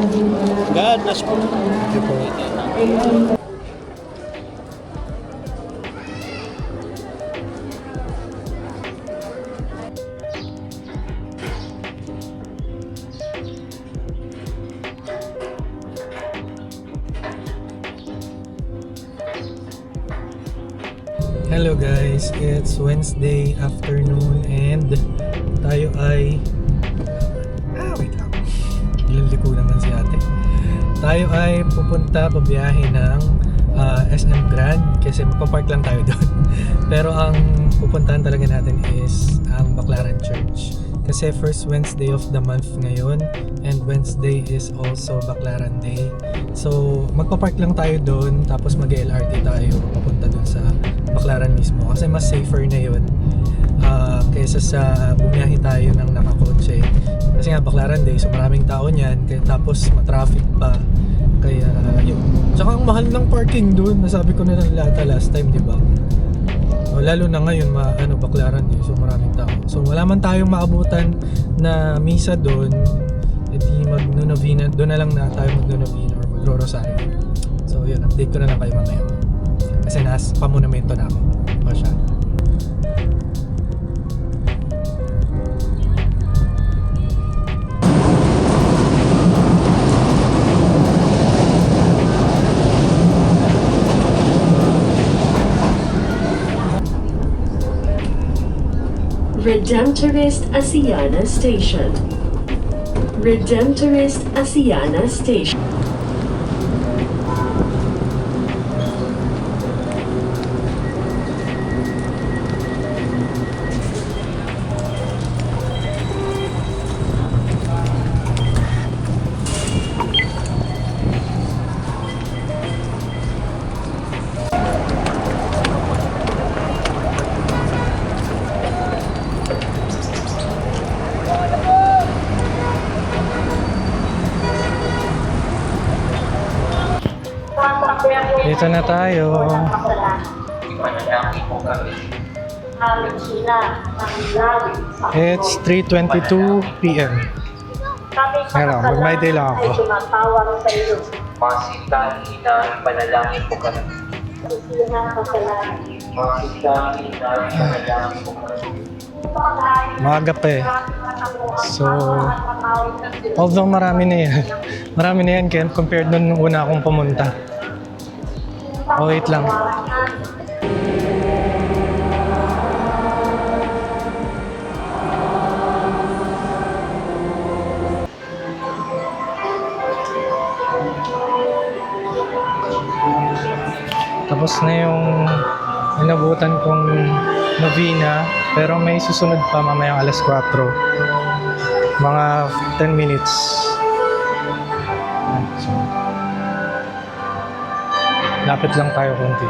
God bless po. Ito po. Hello guys, it's Wednesday afternoon and tayo ay wait lang, liliko naman si ate. Tayo ay pabiyahe ng SM Grand kasi magpapark lang tayo doon. Pero ang pupuntahan talaga natin is ang Baclaran Church kasi first Wednesday of the month ngayon and Wednesday is also Baclaran Day. So magpapark lang tayo doon tapos mag-LRT tayo papunta doon sa Baclaran mismo kasi mas safer na yun kaysa sa bumiyahe tayo ng nakakotse kasi nga Baclaran Day so maraming tao niyan tapos matraffic pa kaya yun. Tsaka ang mahal ng parking doon, nasabi ko na lang last time, di ba? Lalo na ngayon Baclaran Day so maraming tao so wala man tayong maabutan na misa doon edi magno-novena doon na lang na tayo magno-novena or magro-rosaryo. So yun, update ko na lang kayo mamaya kasi pamunamento na ako o siya. Redemptorist Asiana Station. Redemptorist Asiana Station. Dito na tayo. It's 3:22 p.m. Ngayon, mag-my day lang ako. Masitang ina, panalangin po ka na. Masitang ina, panalangin po ka na. Maaga pa eh. So, although marami na yan. Marami na yan compared nung una akong pumunta. Oh, wait lang. Tapos na yung inabutan kong novena, pero may susunod pa mamayang alas 4. Mga 10 minutes. So, lapit lang tayo konti.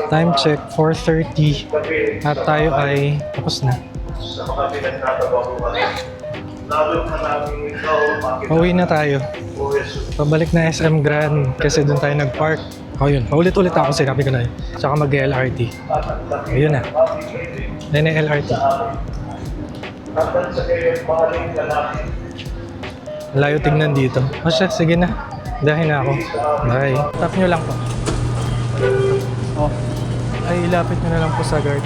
Time check, 4:30 at tayo ay tapos na. Sa mga pinagtatawa ko Uwi na tayo. Pabalik na SM Grand kasi doon tayo nag-park. Yun. Paulit-ulit ako, sinabi ko na yun. Tsaka mag-LRT. Ayun na. Ayun na LRT. Layo tingnan dito. Siya, sige na. Dahin na ako. Bye. Tap nyo lang po. Ay, ilapit nyo na lang po sa guard.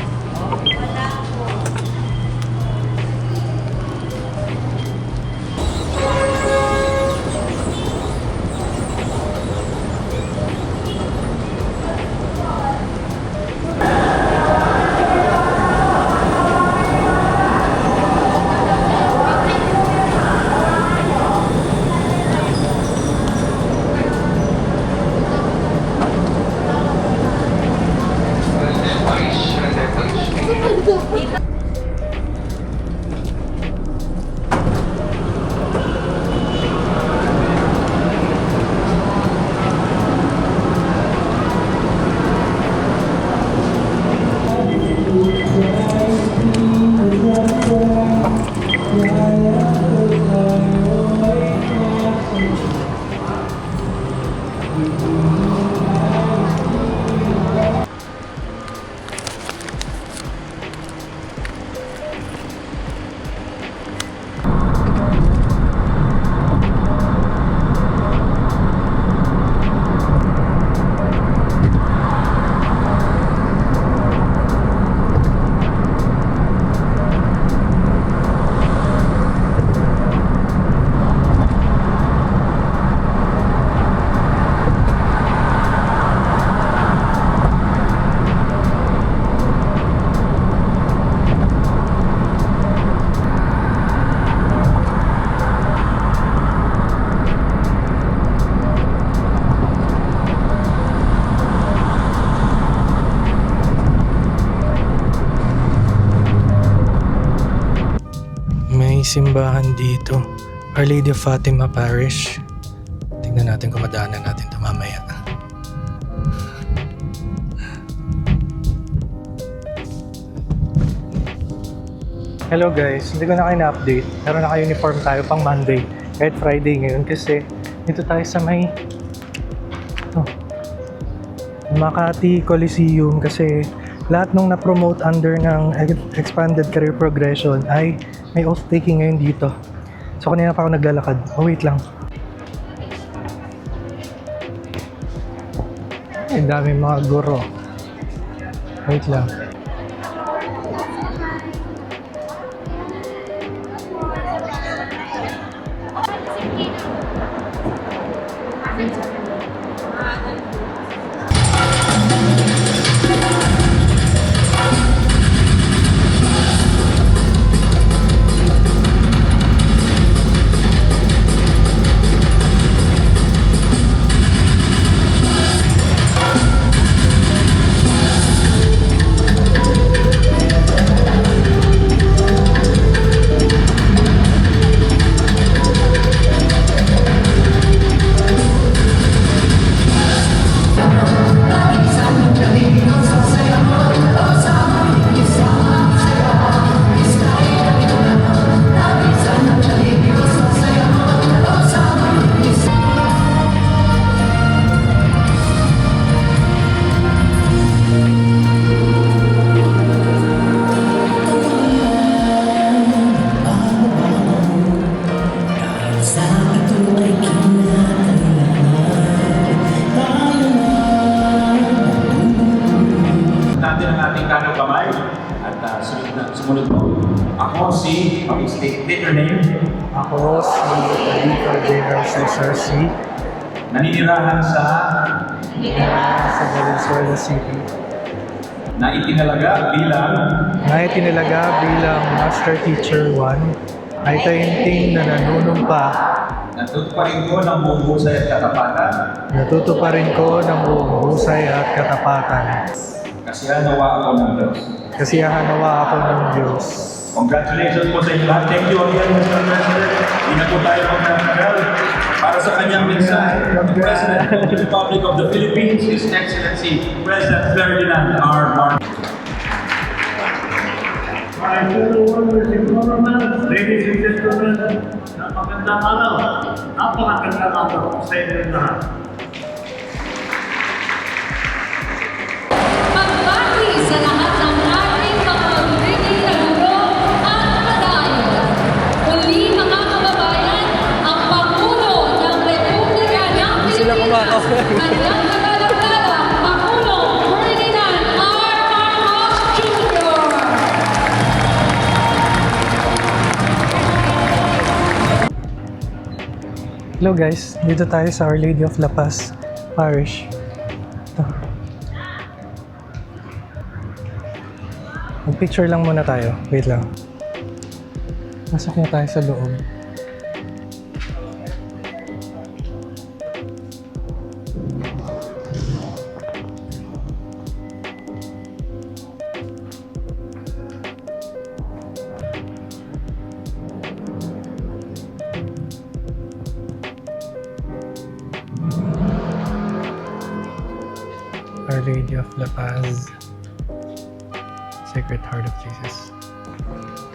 May simbahan dito. Our Lady of Fatima Parish. Tingnan natin kung madaanan natin ito mamaya. Hello guys, hindi ko na kayo na-update. Meron naka-uniform tayo pang Monday. Kahit Friday ngayon kasi dito tayo sa may Makati Coliseum kasi lahat nung na-promote under ng Expanded Career Progression ay may oath-taking ngayon dito. So kanina pa ako naglalakad. Wait lang. Ang daming mga guro. Wait lang. Sumunod po. Ako si, state your name. Ako si Federico General Cesar C. Naninirahan sa Valenzuela City. na itinalaga bilang Master Teacher 1 ay tainting na nanunumpa. Natutuparin ko ng buong husay at katapatan. Natutuparin ko ng buong husay at katapatan. Kasiyahan nawa ako ng Diyos. Kasiyahan nawa ako ng Diyos. Congratulations po sa inyo lahat. Thank you again, Mr. President. Hindi na po tayo magtatagal. Para sa kanyang mensahe, the President of the Republic of the Philippines, His Excellency, President Ferdinand R. Marcos. my fellow workers in government, ladies and gentlemen, napakagandang araw. Napakagandang araw sa inyong lahat. Pagbati sa lahat ng ating mga magiging na guro at padayo. Muli mga kababayan, ang Pangulo ng Republika ng Pilipinas, kanyang nagalalang Pangulong Ferdinand R. Marcos Jr. Hello guys, dito tayo sa Our Lady of La Paz Parish. Ito. Mag-picture lang muna tayo. Wait lang. Pasok na tayo sa loob. Our Lady of La Paz, Sacred Heart of Jesus.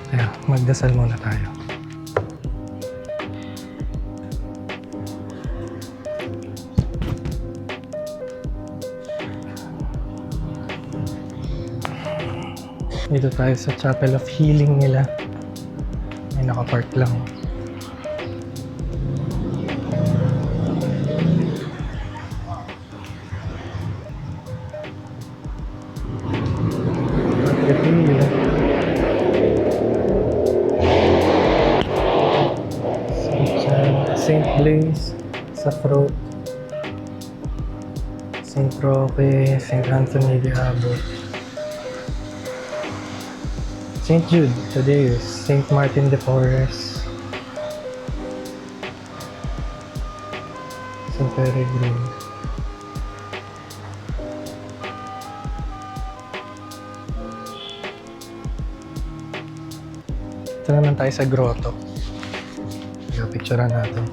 Kaya, magdasal muna tayo. Dito tayo sa Chapel of Healing nila. May nakapark lang. Saint Blaise, Safro, Saint Roque, Saint Anthony de Abot, Saint Jude Thaddeus, Saint Martin de Porres, Saint Peregrine. Ito naman tayo sa grotto. Picturean natin.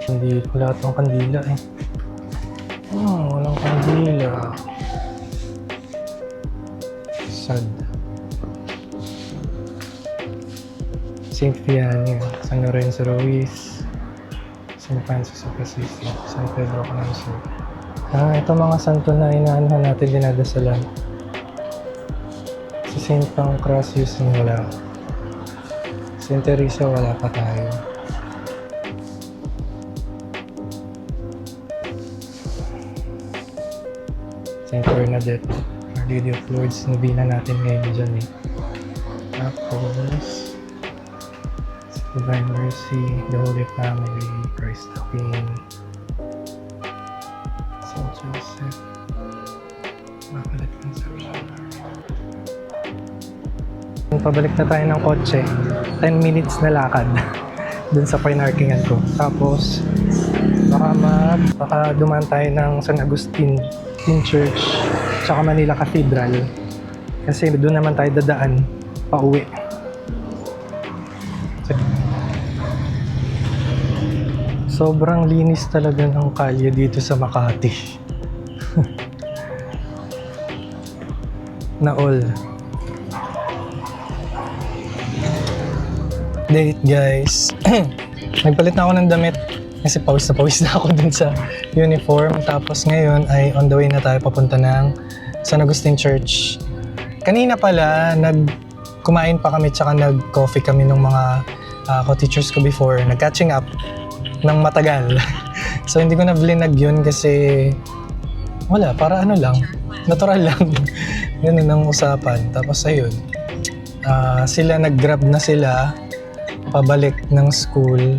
Hindi, wala itong kandila eh. Oh, walang kandila. Sad. Saint Vianney, San Lorenzo Ruiz, Saint Francis of Assisi, San Pedro Canonso. Ito mga santo na inaanohan natin dinadasalan. Si Saint Pancrasius wala. Saint Teresa wala pa tayo. Saint Bernadette, Our Lady of Lourdes, nabina natin ngayon dyan eh. Tapos, Divine Mercy, the Holy Family, Christ the Queen, Saint Joseph, Immaculate Conception. Pabalik na tayo ng kotse. 10 minutes na lakad dun sa pinarkingan ko. Tapos, baka dumaan tayo ng San Agustin Church tsaka Manila Cathedral. Kasi doon naman tayo dadaan pauwi. Sobrang linis talaga ng kalye dito sa Makati. Na all. Date guys. Nagpalit na ako ng damit kasi pawis na ako dun sa uniform. Tapos ngayon ay on the way na tayo papunta ng San Agustin Church. Kanina pala kumain pa kami tsaka nag-coffee kami ng mga co-teachers ko before. Nag-catching up ng matagal. So hindi ko na blinag yun kasi wala, para ano lang, natural lang. Ganun ang usapan. Tapos ayun, sila nag-grab na sila pabalik ng school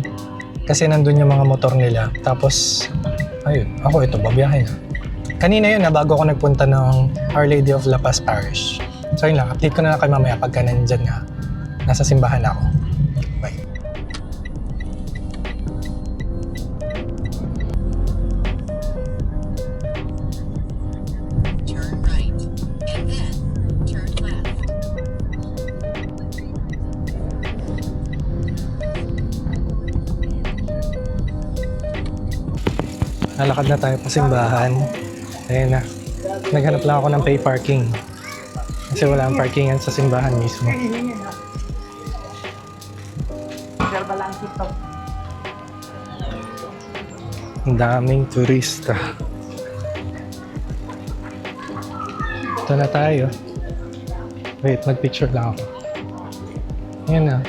kasi nandun yung mga motor nila. Tapos, ayun, ako ito, babiyahe na. Kanina yun na bago ako nagpunta ng Our Lady of La Paz Parish. So yun lang, update ko na lang kayo mamaya pagka nandyan na. Nasa simbahan ako. Bye. Turn right, and then turn left. Nalakad na tayo pa simbahan. Ayun na. Naghanap lang ako ng pay parking. Kasi wala ang parkingan sa simbahan mismo. Ang daming turista. Ito na tayo. Wait, mag-picture lang ako. Ayan na.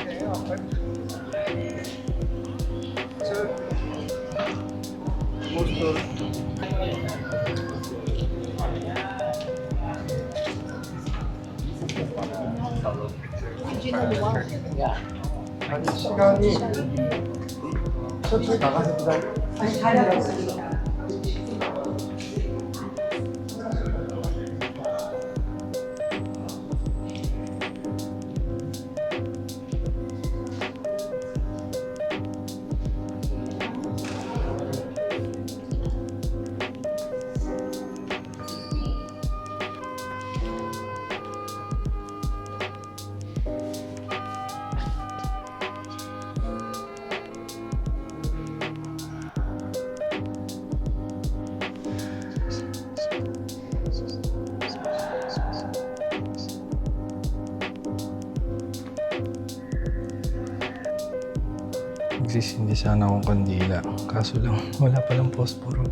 Magsisindi sana akong kandila. Kaso lang, wala palang posporo.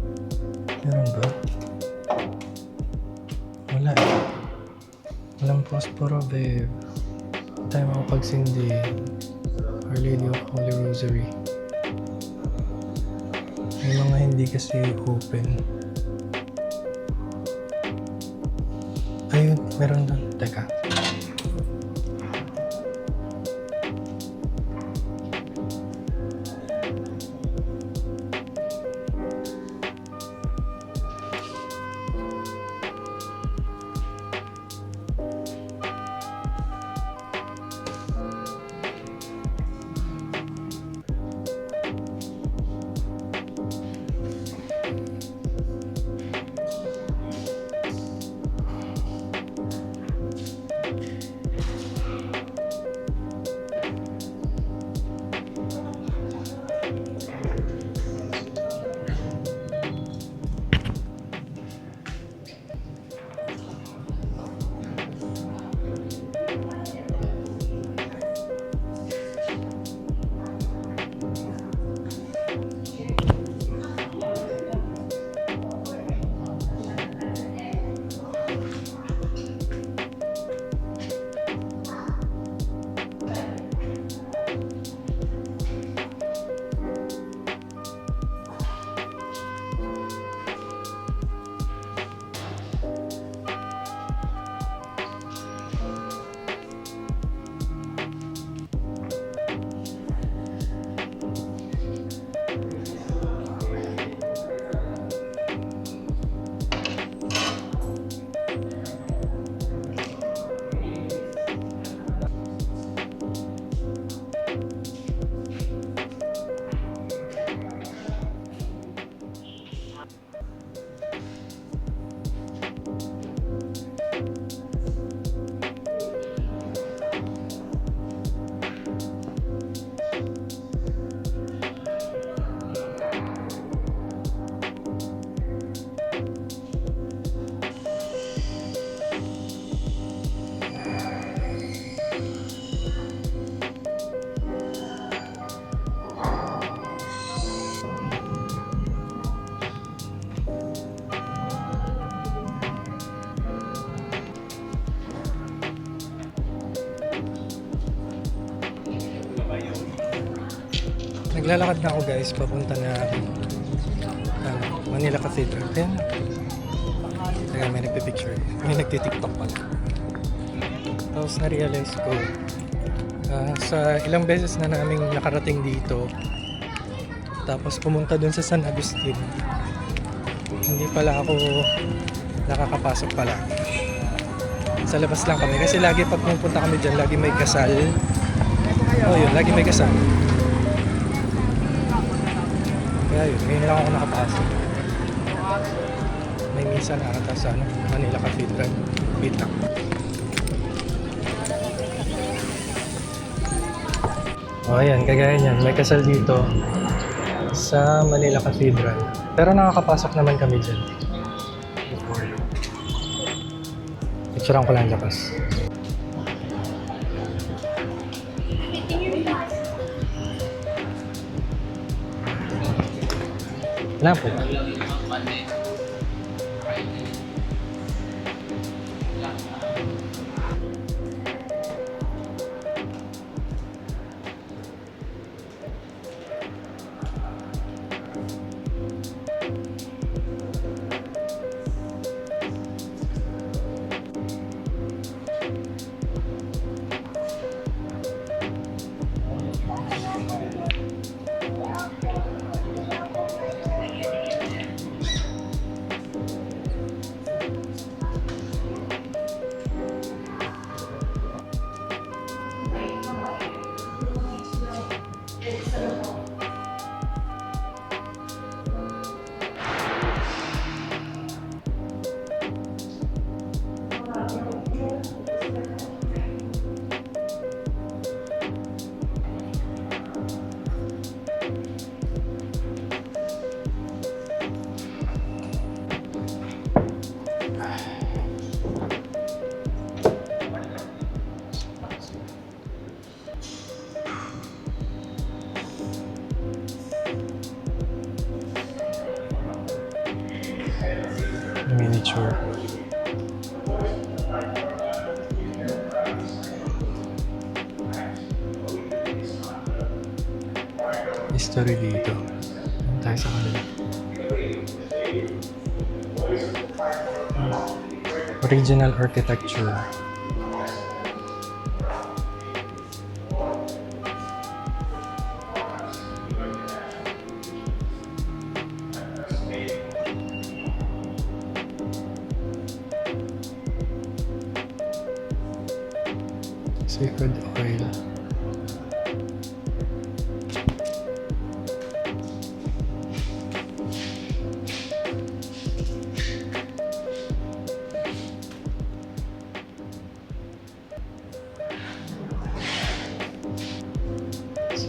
Meron ba? Wala eh. Walang posporo, babe. Tayo makapagsindi. Our Lady of Holy Rosary. May mga hindi kasi open. Ayun, meron doon. Teka. Naglalakad na ako guys, papunta na Manila Cathedral. Ayan na. Kaya may nagpipicture. May nagtitiktok pala. Tapos na-realize ko, sa ilang beses na naming nakarating dito, tapos pumunta dun sa San Agustin, hindi pala ako nakakapasok pala. Sa labas lang kami. Kasi lagi pag pumunta kami dyan, lagi may kasal. Oh yun, lagi may kasal. Kaya yun, ngayon lang ako nakapasok. May misa na ata sa Manila Cathedral. Wait lang. O ayan, kagaya niyan. May kasal dito sa Manila Cathedral. Pero nakakapasok naman kami dyan. Before. Picturean ko lang labas. Wala po. Miniature. History dito. Ano tayo sa kanila? Original architecture. Sacred oil.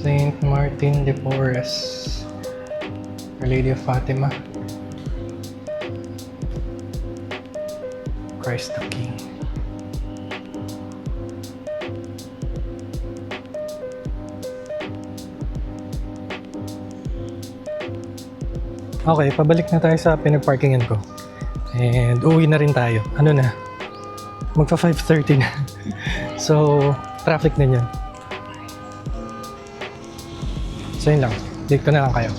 Saint Martin de Porres, Our Lady of Fatima, Christ the King. Okay, pabalik na tayo sa pinag-parkingan ko. And uwi na rin tayo. Ano na? Magpa 5:30 na. So, traffic na yun. So yun lang. Dito na lang kayo.